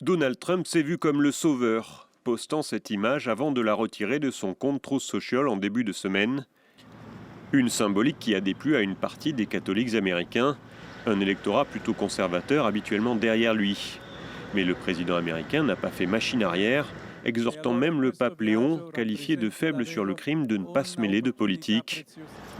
Donald Trump s'est vu comme le sauveur, postant cette image avant de la retirer de son compte Truth Social en début de semaine. Une symbolique qui a déplu à une partie des catholiques américains, un électorat plutôt conservateur habituellement derrière lui. Mais le président américain n'a pas fait machine arrière, exhortant même le pape Léon, qualifié de faible sur le crime, de ne pas se mêler de politique.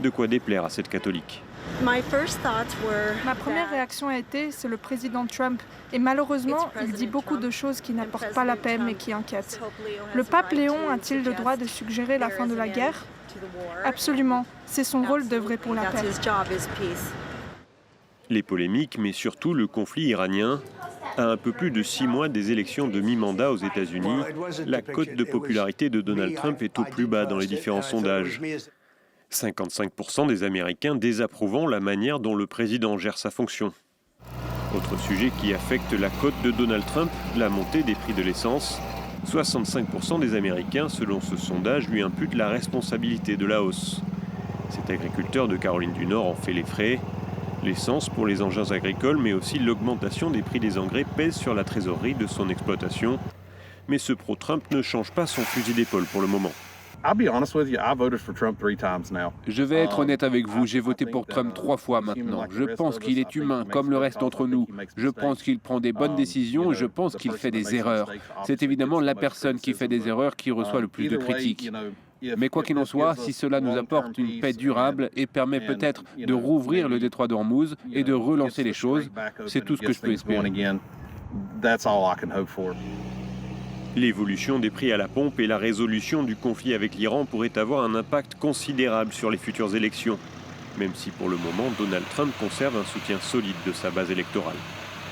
De quoi déplaire à cette catholique. Ma première réaction a été, c'est le président Trump. Et malheureusement, il dit beaucoup de choses qui n'apportent pas la paix mais qui inquiètent. Le pape Léon a-t-il le droit de suggérer la fin de la guerre? Absolument. C'est son rôle d'œuvrer pour la paix. Les polémiques, mais surtout le conflit iranien. À un peu plus de 6 mois des élections de mi-mandat aux États-Unis, la cote de popularité de Donald Trump est au plus bas dans les différents sondages. 55% des Américains désapprouvant la manière dont le président gère sa fonction. Autre sujet qui affecte la cote de Donald Trump, la montée des prix de l'essence. 65% des Américains, selon ce sondage, lui imputent la responsabilité de la hausse. Cet agriculteur de Caroline du Nord en fait les frais. L'essence pour les engins agricoles, mais aussi l'augmentation des prix des engrais pèse sur la trésorerie de son exploitation. Mais ce pro-Trump ne change pas son fusil d'épaule pour le moment. Je vais être honnête avec vous, j'ai voté pour Trump 3 fois maintenant. Je pense qu'il est humain, comme le reste d'entre nous. Je pense qu'il prend des bonnes décisions et je pense qu'il fait des erreurs. C'est évidemment la personne qui fait des erreurs qui reçoit le plus de critiques. Mais quoi qu'il en soit, si cela nous apporte une paix durable et permet peut-être de rouvrir le détroit d'Ormuz et de relancer les choses, c'est tout ce que je peux espérer. L'évolution des prix à la pompe et la résolution du conflit avec l'Iran pourraient avoir un impact considérable sur les futures élections, même si pour le moment Donald Trump conserve un soutien solide de sa base électorale.